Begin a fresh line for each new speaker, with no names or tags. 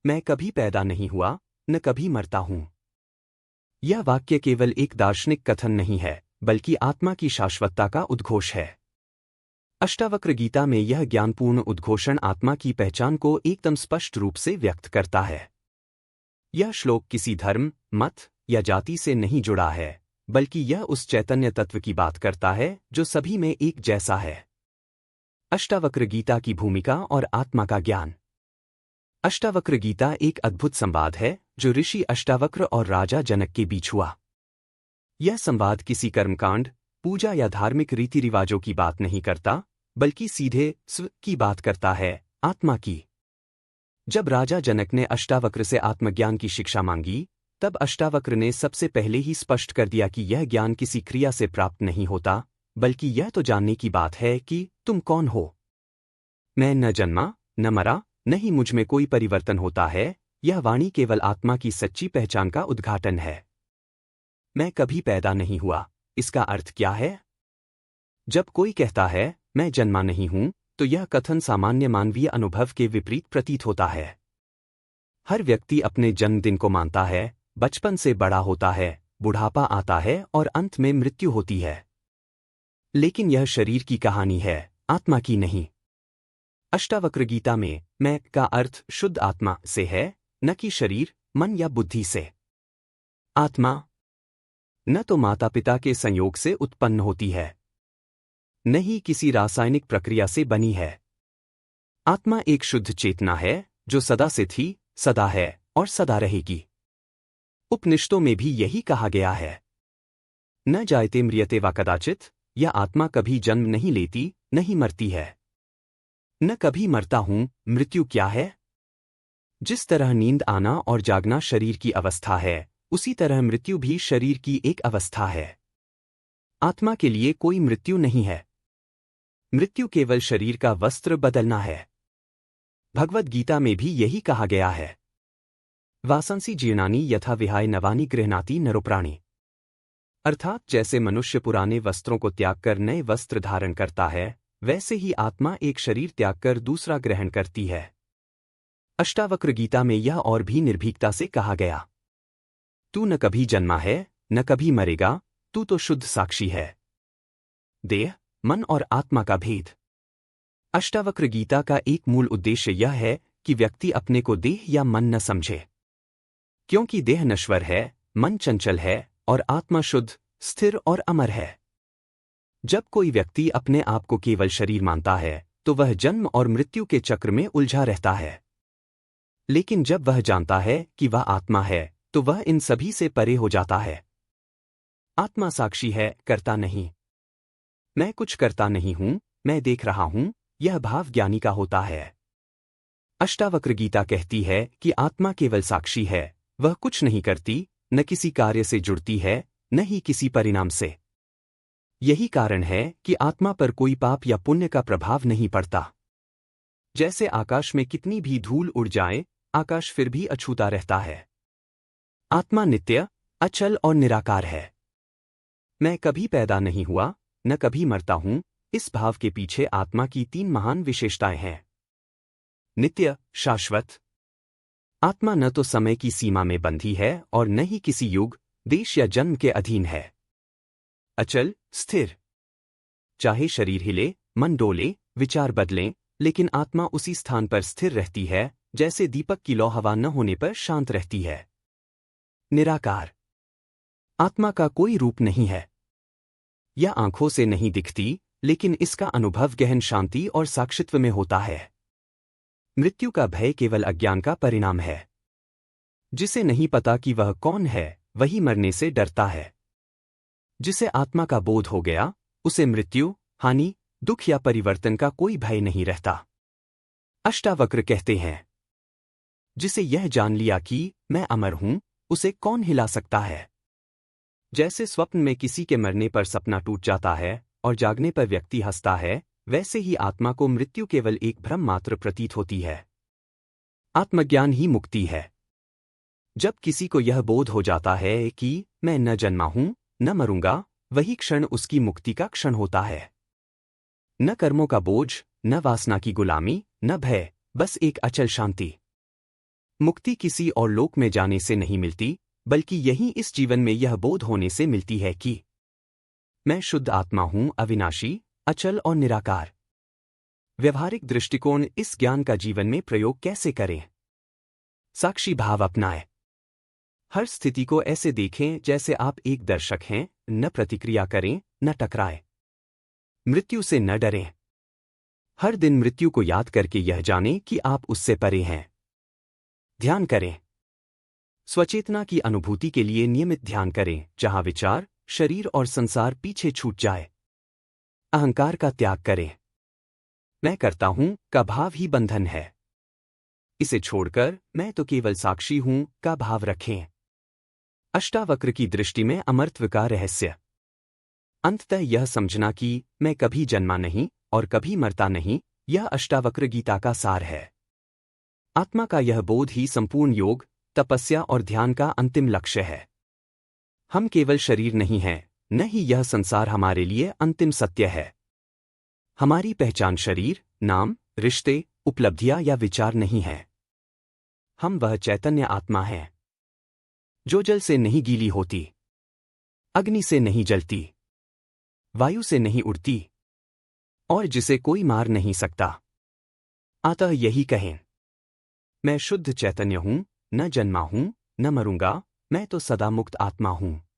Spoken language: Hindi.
मैं कभी पैदा नहीं हुआ, न कभी मरता हूं। यह वाक्य केवल एक दार्शनिक कथन नहीं है, बल्कि आत्मा की शाश्वतता का उद्घोष है। अष्टावक्र गीता में यह ज्ञानपूर्ण उद्घोषण आत्मा की पहचान को एकदम स्पष्ट रूप से व्यक्त करता है। यह श्लोक किसी धर्म, मत या जाति से नहीं जुड़ा है, बल्कि यह उस चैतन्य तत्व की बात करता है जो सभी में एक जैसा है। अष्टावक्र गीता की भूमिका और आत्मा का ज्ञान। अष्टावक्र गीता एक अद्भुत संवाद है जो ऋषि अष्टावक्र और राजा जनक के बीच हुआ। यह संवाद किसी कर्मकांड, पूजा या धार्मिक रीति रिवाजों की बात नहीं करता, बल्कि सीधे स्व की बात करता है, आत्मा की। जब राजा जनक ने अष्टावक्र से आत्मज्ञान की शिक्षा मांगी, तब अष्टावक्र ने सबसे पहले ही स्पष्ट कर दिया कि यह ज्ञान किसी क्रिया से प्राप्त नहीं होता, बल्कि यह तो जानने की बात है कि तुम कौन हो। मैं न जन्मा, न मरा, न ही मुझ में कोई परिवर्तन होता है। यह वाणी केवल आत्मा की सच्ची पहचान का उद्घाटन है। मैं कभी पैदा नहीं हुआ, इसका अर्थ क्या है? जब कोई कहता है, मैं जन्मा नहीं हूं, तो यह कथन सामान्य मानवीय अनुभव के विपरीत प्रतीत होता है। हर व्यक्ति अपने जन्मदिन को मानता है, बचपन से बड़ा होता है, बुढ़ापा आता है और अंत में मृत्यु होती है। लेकिन यह शरीर की कहानी है, आत्मा की नहीं। अष्टावक्र गीता में मैं का अर्थ शुद्ध आत्मा से है, न कि शरीर, मन या बुद्धि से। आत्मा न तो माता पिता के संयोग से उत्पन्न होती है, न ही किसी रासायनिक प्रक्रिया से बनी है। आत्मा एक शुद्ध चेतना है जो सदा से थी, सदा है और सदा रहेगी। उपनिषदों में भी यही कहा गया है। न जायते म्रियते वा कदाचित, यह आत्मा कभी जन्म नहीं लेती, नहीं मरती है। न कभी मरता हूं, मृत्यु क्या है? जिस तरह नींद आना और जागना शरीर की अवस्था है, उसी तरह मृत्यु भी शरीर की एक अवस्था है। आत्मा के लिए कोई मृत्यु नहीं है। मृत्यु केवल शरीर का वस्त्र बदलना है। भगवद गीता में भी यही कहा गया है। वासंसी जीर्णानि यथा विहाय नवानि गृह्णाति नरोप्राणि। अर्थात जैसे मनुष्य पुराने वस्त्रों को त्याग कर नए वस्त्र धारण करता है, वैसे ही आत्मा एक शरीर त्याग कर दूसरा ग्रहण करती है। अष्टावक्र गीता में यह और भी निर्भीकता से कहा गया। तू न कभी जन्मा है, न कभी मरेगा, तू तो शुद्ध साक्षी है। देह, मन और आत्मा का भेद। अष्टावक्र गीता का एक मूल उद्देश्य यह है कि व्यक्ति अपने को देह या मन न समझे। क्योंकि देह नश्वर है, मन चंचल है और आत्मा शुद्ध, स्थिर और अमर है। जब कोई व्यक्ति अपने आप को केवल शरीर मानता है, तो वह जन्म और मृत्यु के चक्र में उलझा रहता है। लेकिन जब वह जानता है कि वह आत्मा है, तो वह इन सभी से परे हो जाता है। आत्मा साक्षी है, करता नहीं। मैं कुछ करता नहीं हूं, मैं देख रहा हूं, यह भाव ज्ञानी का होता है। अष्टावक्र गीता कहती है कि आत्मा केवल साक्षी है, वह कुछ नहीं करती, न किसी कार्य से जुड़ती है, न ही किसी परिणाम से। यही कारण है कि आत्मा पर कोई पाप या पुण्य का प्रभाव नहीं पड़ता। जैसे आकाश में कितनी भी धूल उड़ जाए, आकाश फिर भी अछूता रहता है। आत्मा नित्य, अचल और निराकार है। मैं कभी पैदा नहीं हुआ, न कभी मरता हूं, इस भाव के पीछे आत्मा की 3 महान विशेषताएं हैं। नित्य, शाश्वत। आत्मा न तो समय की सीमा में बंधी है और न ही किसी युग, देश या जन्म के अधीन है। अचल, स्थिर। चाहे शरीर हिले, मन डोले, विचार बदलें, लेकिन आत्मा उसी स्थान पर स्थिर रहती है, जैसे दीपक की लौ हवा न होने पर शांत रहती है। निराकार। आत्मा का कोई रूप नहीं है। यह आंखों से नहीं दिखती, लेकिन इसका अनुभव गहन शांति और साक्षित्व में होता है। मृत्यु का भय केवल अज्ञान का परिणाम है। जिसे नहीं पता कि वह कौन है, वही मरने से डरता है। जिसे आत्मा का बोध हो गया, उसे मृत्यु, हानि, दुख या परिवर्तन का कोई भय नहीं रहता। अष्टावक्र कहते हैं, जिसे यह जान लिया कि मैं अमर हूं, उसे कौन हिला सकता है। जैसे स्वप्न में किसी के मरने पर सपना टूट जाता है और जागने पर व्यक्ति हंसता है, वैसे ही आत्मा को मृत्यु केवल एक भ्रम मात्र प्रतीत होती है। आत्मज्ञान ही मुक्ति है। जब किसी को यह बोध हो जाता है कि मैं न जन्मा हूं, न मरूंगा, वही क्षण उसकी मुक्ति का क्षण होता है। न कर्मों का बोझ, न वासना की गुलामी, न भय, बस एक अचल शांति। मुक्ति किसी और लोक में जाने से नहीं मिलती, बल्कि यहीं इस जीवन में यह बोध होने से मिलती है कि मैं शुद्ध आत्मा हूं, अविनाशी, अचल और निराकार। व्यवहारिक दृष्टिकोण इस ज्ञान का जीवन में प्रयोग कैसे करें? साक्षी भाव अपनाएं। हर स्थिति को ऐसे देखें जैसे आप एक दर्शक हैं, न प्रतिक्रिया करें, न टकराएं। मृत्यु से न डरें। हर दिन मृत्यु को याद करके यह जानें कि आप उससे परे हैं। ध्यान करें। स्वचेतना की अनुभूति के लिए नियमित ध्यान करें, जहां विचार, शरीर और संसार पीछे छूट जाए। अहंकार का त्याग करें। मैं करता हूं का भाव ही बंधन है। इसे छोड़कर मैं तो केवल साक्षी हूं का भाव रखें। अष्टावक्र की दृष्टि में अमरत्व का रहस्य। अंततः यह समझना कि मैं कभी जन्मा नहीं और कभी मरता नहीं, यह अष्टावक्र गीता का सार है। आत्मा का यह बोध ही संपूर्ण योग, तपस्या और ध्यान का अंतिम लक्ष्य है। हम केवल शरीर नहीं हैं, न ही यह संसार हमारे लिए अंतिम सत्य है। हमारी पहचान शरीर, नाम, रिश्ते, उपलब्धियां या विचार नहीं है। हम वह चैतन्य आत्मा हैं जो जल से नहीं गीली होती, अग्नि से नहीं जलती, वायु से नहीं उड़ती और जिसे कोई मार नहीं सकता। अतः यही कहें, मैं शुद्ध चैतन्य हूं, न जन्मा हूं, न मरूंगा, मैं तो सदा मुक्त आत्मा हूं।